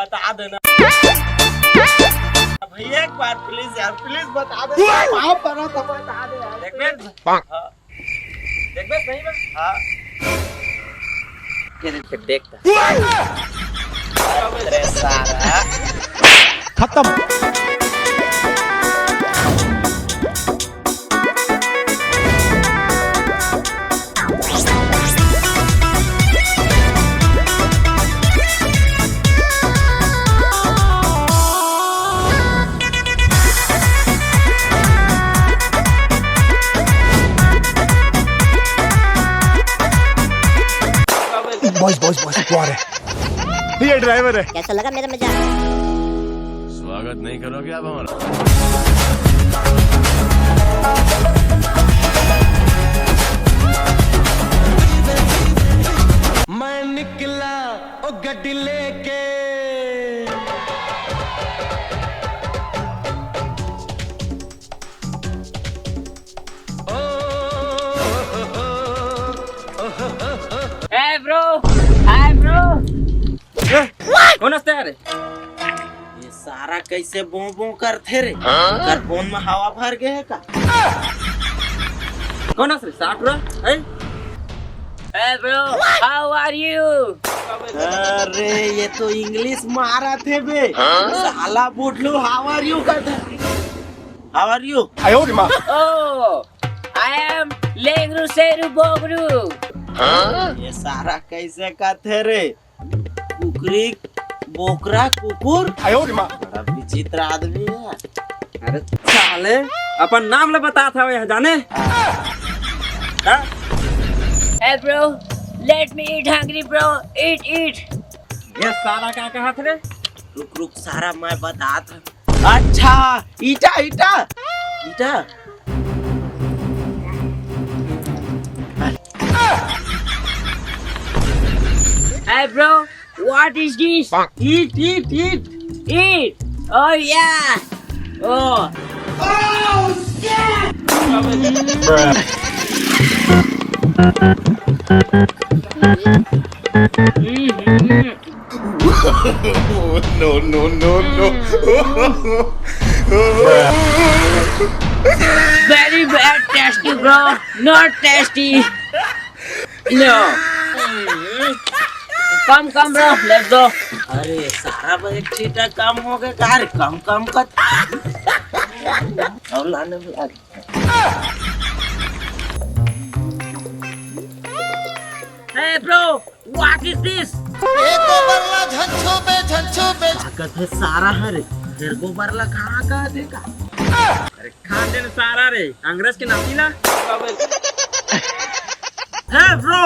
बता देना भैया, एक बार प्लीज यार, प्लीज बता दे। आप बना तो बता दे यार। देख बे सही में। हाँ फिर देखता अरे सारा खत्म। बॉस बॉस बॉस कौन है? ये ड्राइवर है। कैसा लगा मेरा मजाक? स्वागत नहीं करोगे आप हमारा? मैं निकला ओ गड्डी लेके, Hey bro, hi bro. कौन हंसते हैं रे? ये सारा कैसे बो बो करते रे? कार्बन में हवा भर गए है का? कौन हंस रे? साठ रहा? Hey bro, how are you? अरे ये तो इंग्लिश मारा थे बे। साला बुढ़लू how are you कहता? How are you? आयो रे माँ। Oh, I am Lengru Seru Bogru. ये सारा कैसे कहते रे? कुकरी बोकरा कुकुर। आयो रे माँ। बड़ा विचित्र आदमी है। अरे साले अपन नाम ले बता था यह जाने। Hey bro, let me eat hungry bro, eat. ये सारा क्या कहा थे रे? रुक रुक सारा मैं बता था। अच्छा ईटा। Hey bro, what is this? Eat. Oh yeah. Oh. Very bad tasty bro, not tasty. No. Come bro, let's go. अरे सारा भाई चीटा कम हो गया कार कम कर। और लाने में लग। Hey bro, what is this? ताकत है सारा हरे तेरे को बरला कहाँ देगा? अरे खान देने सारा रे अंग्रेज के नाती ला। Hey bro,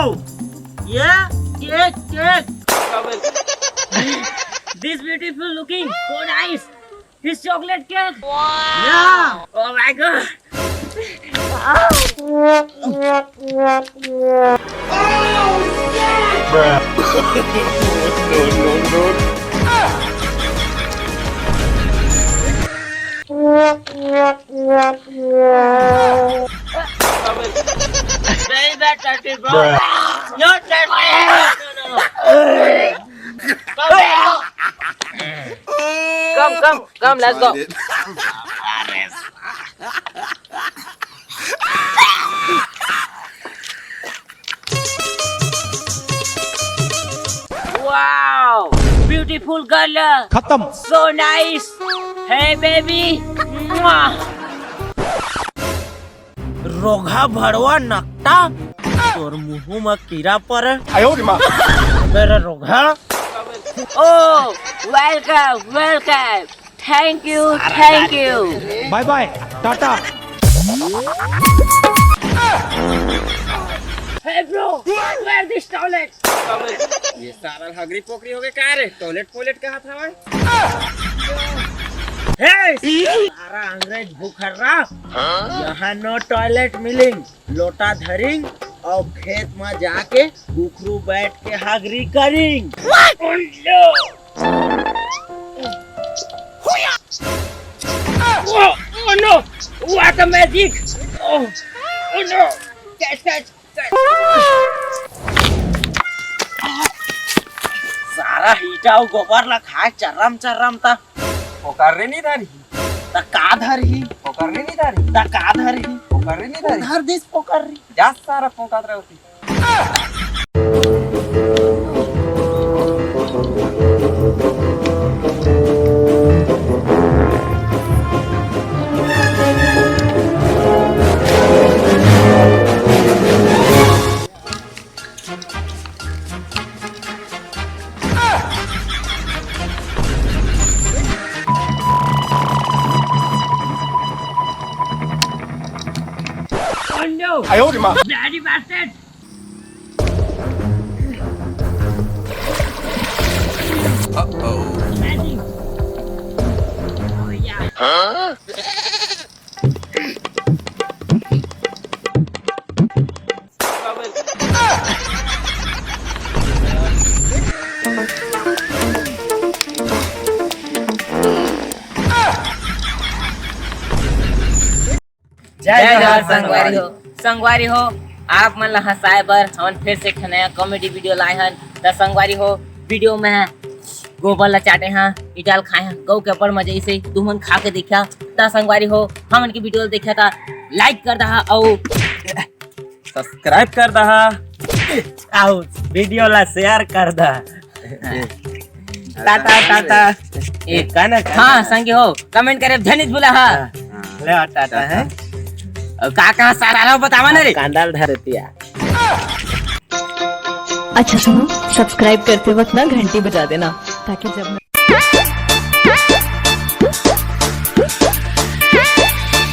yeah, cake. This beautiful looking, so nice. This chocolate cake. Yeah. Oh my god. Very bad tasty bro. Not tasty. No. Come, let's go. Wow, beautiful girl. खत्म। So nice. Hey baby. Mwah. रोगा भड़वा नकटा तोर मुंह में कीड़ा पड़े। आयो रे माँ। मेरा रोगा। Oh, welcome. Thank you. Bye bye tata. Hey bro, where this toilet? ये सारा हगरी पोखरी हो गए क्या रे? टॉयलेट कहा था भाई? सारा अंग्रेज भूखर्रा यहाँ नो टॉयलेट मिलिंग लोटा धरिंग और खेत में जाके बुखरू बैठ के Hagari करिंग। Oh no! What a magic! Oh no! Catch! सारा हिटाव गोबरला खाय चर्राम चर्राम ता पोकार रे नहीं धारी ता का धरही पोकार रे नहीं धारी ता का धरही पोकार रे नहीं धारी धर दिस पोकर री जास्त सारा पोकात रे होती Oh no! 哎呦我的妈！ Bloody bastard! Magic! Oh yeah! जय जय संगवारी हो संगवारी हो आप मन ला हंसाए बर हमन फिर से एक नया कॉमेडी वीडियो लाए हन त संगवारी हो वीडियो में गोबर ला चाटे हैं इटाल खाए हैं गौ के ऊपर मजे से तुमन खा के देखा त संगवारी हो हमन की वीडियो देखा था लाइक कर दहा और सब्सक्राइब कर दहा आउ वीडियो ला शेयर कर दा टाटा टाटा ए काना हाँ संगी हो कमेंट करे धनिज बोला हा ले टाटा है का सारा बतावा ना रे कांडाल धरतिया अच्छा सुनो सब्सक्राइब करते वक्त ना घंटी बजा देना ताकि जब मैं